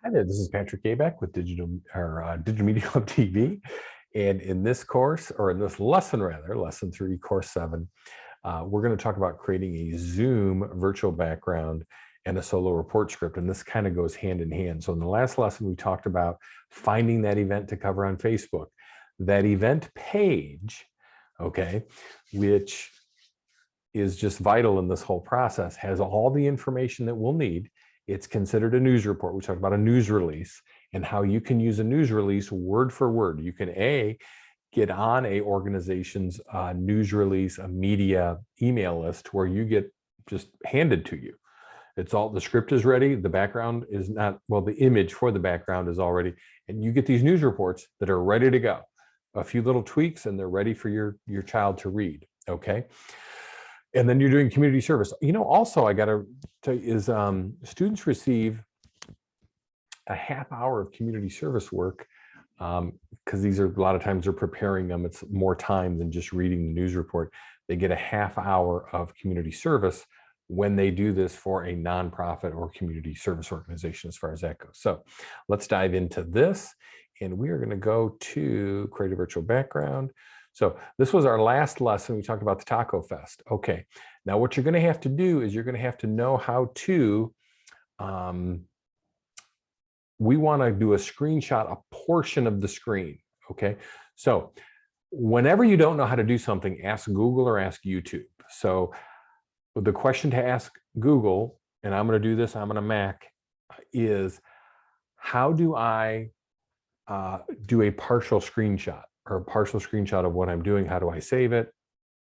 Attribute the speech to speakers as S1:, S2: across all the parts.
S1: Hi there, this is Patrick Aback with Digital Media Club TV. And in this course, or in this lesson rather, lesson 3, course 7, we're going to talk about creating a Zoom virtual background and a solo report script. And this kind of goes hand in hand. So in the last lesson, we talked about finding that event to cover on Facebook. That event page, okay, which is just vital in this whole process, has all the information that we'll need. It's considered a news report. We talked about a news release and how you can use a news release word for word. You can get on a organization's news release, a media email list where you get just handed to you. It's all, the script is ready. The background is not, well, the image for the background is already, and you get these news reports that are ready to go. A few little tweaks and they're ready for your child to read, okay? And then you're doing community service. You know, also I got to tell you is students receive a half hour of community service work because these are a lot of times they're preparing them. It's more time than just reading the news report. They get a half hour of community service when they do this for a nonprofit or community service organization as far as that goes. So let's dive into this. And we are going to go to create a virtual background. So this was our last lesson. We talked about the Taco Fest. Okay, now what you're going to have to do is you're going to have to know how to, we want to do a screenshot, a portion of the screen, okay? So whenever you don't know how to do something, ask Google or ask YouTube. So the question to ask Google, and I'm going to do this, I'm on a Mac, is how do I do a partial screenshot? Or a partial screenshot of what I'm doing, how do I save it,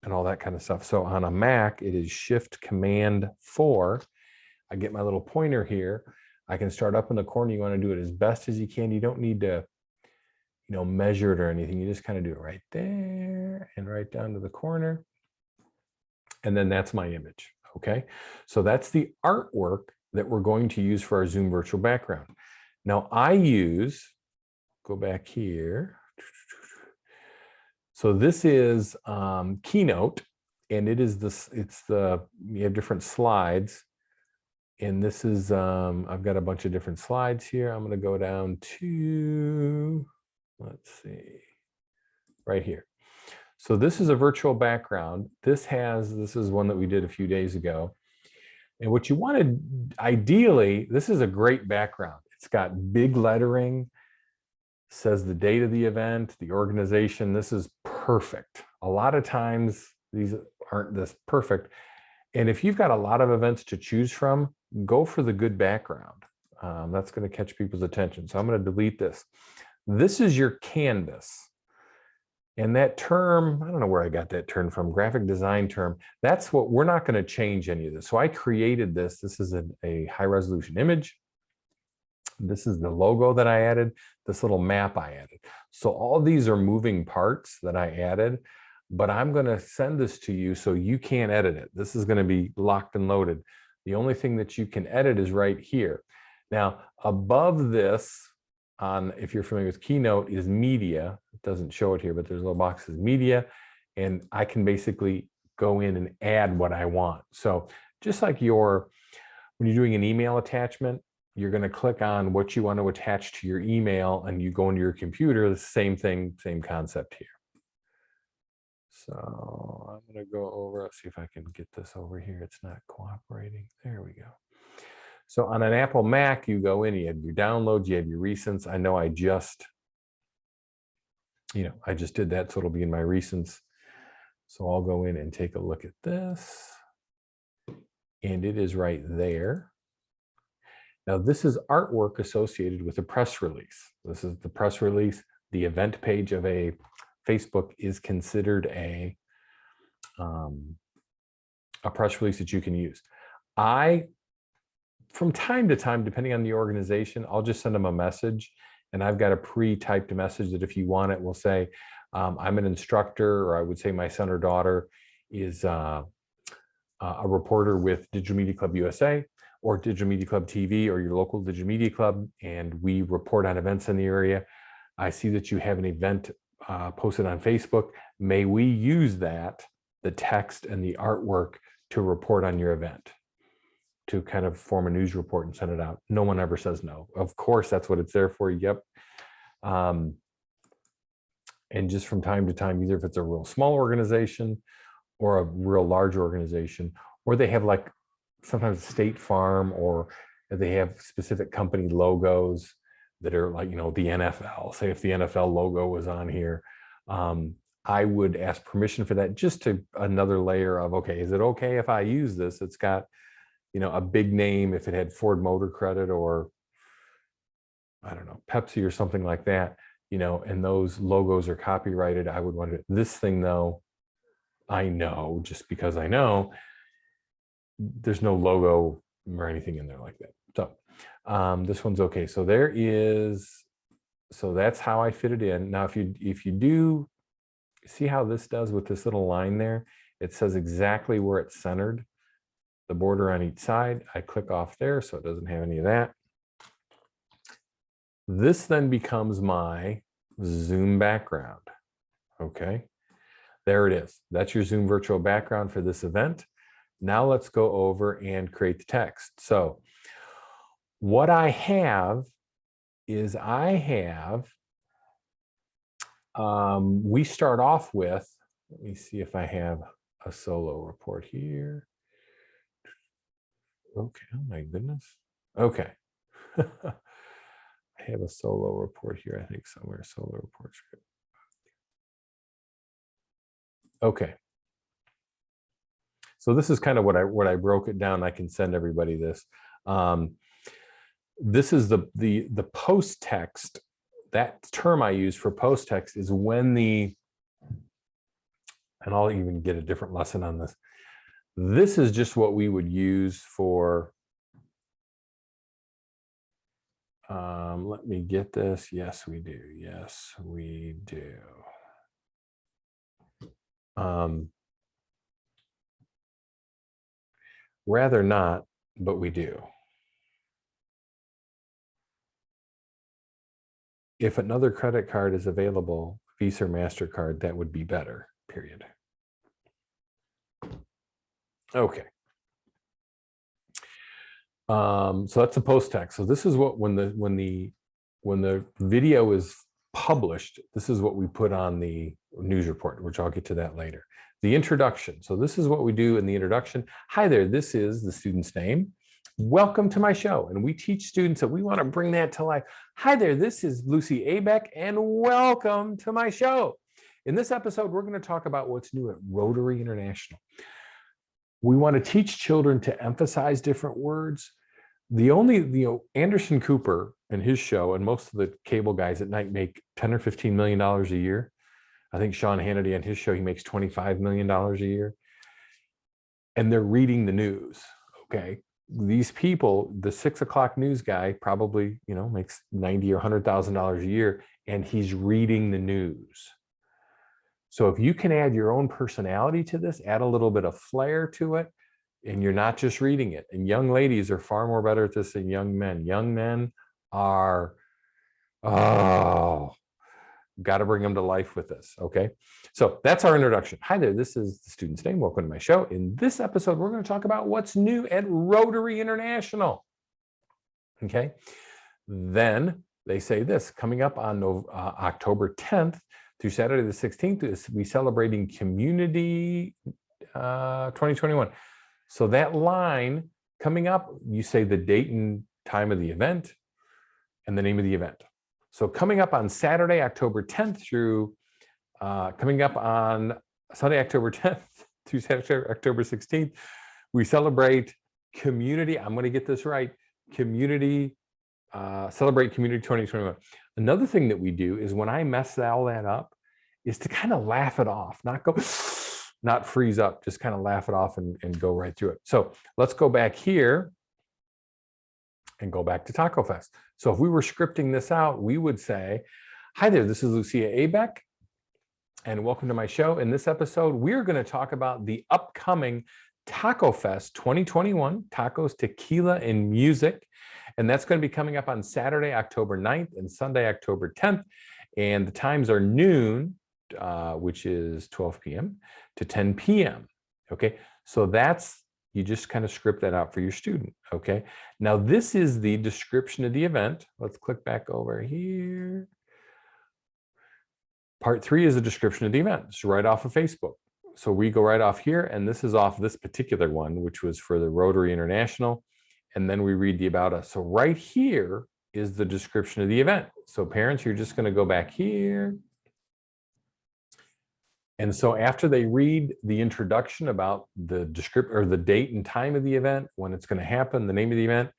S1: and all that kind of stuff. So on a Mac, it is Shift-Command-4. I get my little pointer here. I can start up in the corner. You want to do it as best as you can. You don't need to, you know, measure it or anything. You just kind of do it right there and right down to the corner. And then that's my image, okay? So that's the artwork that we're going to use for our Zoom virtual background. Now I use, go back here. So this is Keynote, and it is this, you have different slides. And this is, I've got a bunch of different slides here. I'm going to go down to, let's see, right here. So this is a virtual background. This is one that we did a few days ago. And what you wanted, ideally, this is a great background. It's got big lettering, says the date of the event, the organization. This is perfect. A lot of times these aren't this perfect. And if you've got a lot of events to choose from, go for the good background. That's going to catch people's attention. So I'm going to delete this. This is your canvas. And that term, I don't know where I got that term from, graphic design term. That's what, we're not going to change any of this. So I created this. This is a high resolution image. This is the logo that I added, this little map I added. So all these are moving parts that I added, but I'm going to send this to you so you can't edit it. This is going to be locked and loaded. The only thing that you can edit is right here. Now, above this, if you're familiar with Keynote, is media. It doesn't show it here, but there's a little box that says media, and I can basically go in and add what I want. So just like when you're doing an email attachment, you're going to click on what you want to attach to your email and you go into your computer. The same thing, same concept here. So I'm going to go over, let's see if I can get this over here. It's not cooperating. There we go. So on an Apple Mac, you go in, you have your downloads, you have your recents. I know I just did that, so it'll be in my recents. So I'll go in and take a look at this. And it is right there. Now, this is artwork associated with a press release. This is the press release. The event page of a Facebook is considered a press release that you can use. From time to time, depending on the organization, I'll just send them a message. And I've got a pre-typed message that if you want it, will say, I'm an instructor, or I would say my son or daughter is a reporter with Digital Media Club USA, or Digital Media Club TV, or your local Digital Media Club, and we report on events in the area. I see that you have an event posted on Facebook. May we use that, the text and the artwork, to report on your event, to kind of form a news report and send it out. No one ever says no. Of course, that's what it's there for. Yep. And just from time to time, either if it's a real small organization or a real large organization, or they have like sometimes State Farm, or they have specific company logos that are like, the NFL. Say if the NFL logo was on here, I would ask permission for that, just to another layer of, okay, is it okay if I use this? It's got, a big name. If it had Ford Motor Credit, or I don't know, Pepsi or something like that, and those logos are copyrighted, I would want to. This thing though, I know, just because I know, there's no logo or anything in there like that. So this one's okay. So that's how I fit it in. Now, if you do see how this does with this little line there, it says exactly where it's centered, the border on each side. I click off there, so it doesn't have any of that. This then becomes my Zoom background. Okay, there it is. That's your Zoom virtual background for this event. Now let's go over and create the text. So what I have is we start off with, let me see if I have a solo report here. Okay, oh my goodness. Okay. I have a solo report here, I think somewhere, solo report script. Okay. So this is kind of what I broke it down. I can send everybody this. This is the post text. That term I use for post text is when and I'll even get a different lesson on this. This is just what we would use for, let me get this. Yes, we do. Yes, we do. Rather not, but we do. If another credit card is available, Visa or MasterCard, that would be better, period. Okay. So that's the post text. So this is what, when the video is published, this is what we put on the news report, which I'll get to that later. The introduction. So this is what we do in the introduction. Hi there, this is the student's name. Welcome to my show. And we teach students that we want to bring that to life. Hi there, this is Lucy Abeck, and welcome to my show. In this episode, we're going to talk about what's new at Rotary International. We want to teach children to emphasize different words. Anderson Cooper and his show, and most of the cable guys at night make $10 or $15 million a year. I think Sean Hannity on his show, he makes $25 million a year. And they're reading the news, okay? These people, the 6 o'clock news guy probably, makes $90,000 or $100,000 a year, and he's reading the news. So if you can add your own personality to this, add a little bit of flair to it, and you're not just reading it. And young ladies are far more better at this than young men. Young men are, got to bring them to life with this, okay? So that's our introduction. Hi there, this is the student's name. Welcome to my show. In this episode, we're going to talk about what's new at Rotary International, okay? Then they say this, coming up on October 10th through Saturday the 16th, we celebrating Community 2021. So that line coming up, you say the date and time of the event and the name of the event. So coming up on Saturday, October 10th through coming up on Sunday, October 10th through Saturday, October 16th, we celebrate Community, I'm going to get this right, Celebrate Community 2021. Another thing that we do is when I mess all that up is to kind of laugh it off, not freeze up, just kind of laugh it off and go right through it. So let's go back here and go back to Taco Fest. So if we were scripting this out, we would say, hi there, this is Lucia Abeck, and welcome to my show. In this episode, we're going to talk about the upcoming Taco Fest 2021, tacos, tequila, and music. And that's going to be coming up on Saturday, October 9th and Sunday, October 10th. And the times are noon, which is 12 p.m. to 10 p.m. Okay, so that's You just kind of script that out for your student, okay? Now, this is the description of the event. Let's click back over here. Part 3 is a description of the event. It's right off of Facebook. So we go right off here, and this is off this particular one, which was for the Rotary International. And then we read the about us. So right here is the description of the event. So parents, you're just going to go back here. And so after they read the introduction about the description or the date and time of the event, when it's going to happen, the name of the event,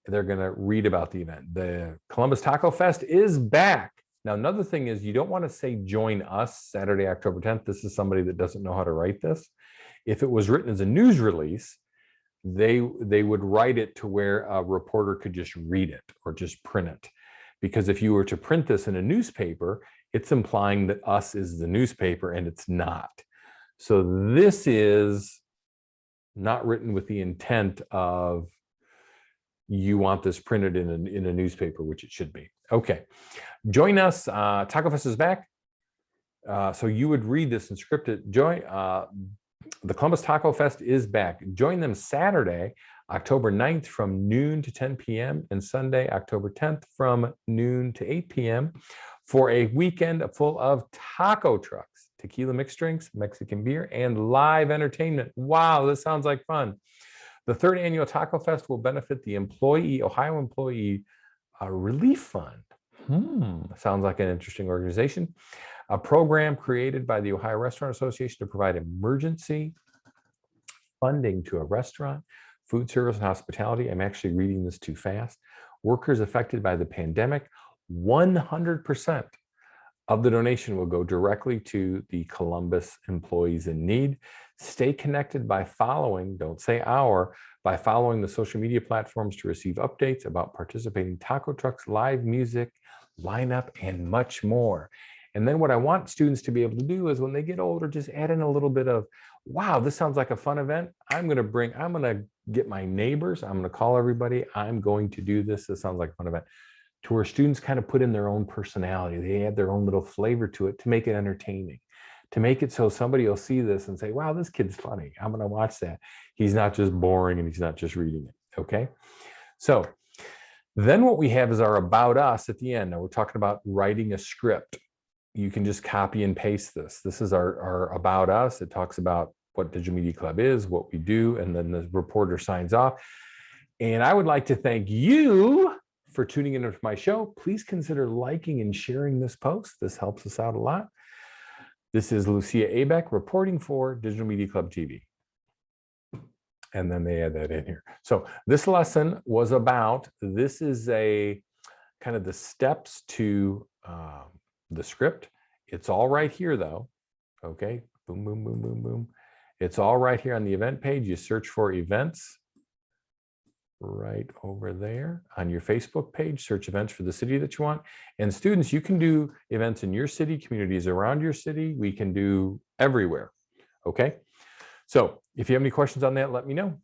S1: they're going to read about the event. The Columbus Taco Fest is back. Now, another thing is you don't want to say join us Saturday, October 10th. This is somebody that doesn't know how to write this. If it was written as a news release, they would write it to where a reporter could just read it or just print it. Because if you were to print this in a newspaper, it's implying that us is the newspaper, and it's not. So this is not written with the intent of you want this printed in a newspaper, which it should be. Okay, join us. Taco Fest is back. So you would read this and script it. The Columbus Taco Fest is back. Join them Saturday, October 9th from noon to 10 p.m. and Sunday, October 10th from noon to 8 p.m. for a weekend full of taco trucks, tequila mixed drinks, Mexican beer, and live entertainment. Wow, this sounds like fun. The 3rd annual Taco Fest will benefit the Ohio Employee Relief Fund. Sounds like an interesting organization. A program created by the Ohio Restaurant Association to provide emergency funding to a restaurant, food service, and hospitality. I'm actually reading this too fast. Workers affected by the pandemic. 100% of the donation will go directly to the Columbus employees in need. Stay connected by following, don't say our, by following the social media platforms to receive updates about participating taco trucks, live music, lineup, and much more. And then what I want students to be able to do is when they get older, just add in a little bit of, wow, this sounds like a fun event. I'm going to get my neighbors. I'm going to call everybody. I'm going to do this. This sounds like a fun event. To where students kind of put in their own personality. They add their own little flavor to it to make it entertaining, to make it so somebody will see this and say, wow, this kid's funny. I'm going to watch that. He's not just boring and he's not just reading it. Okay. So then what we have is our about us at the end. Now we're talking about writing a script. You can just copy and paste this. This is our about us. It talks about what Digital Media Club is, what we do, and then the reporter signs off. And I would like to thank you for tuning into my show. Please consider liking and sharing this post. This helps us out a lot. This is Lucia Abeck reporting for Digital Media Club TV. And then they add that in here. So this lesson was about, this is a kind of the steps to the script. It's all right here though. Okay, boom, boom, boom, boom, boom. It's all right here on the event page. You search for events right over there on your Facebook page, search events for the city that you want. And students, you can do events in your city, communities around your city. We can do everywhere. Okay. So if you have any questions on that, let me know.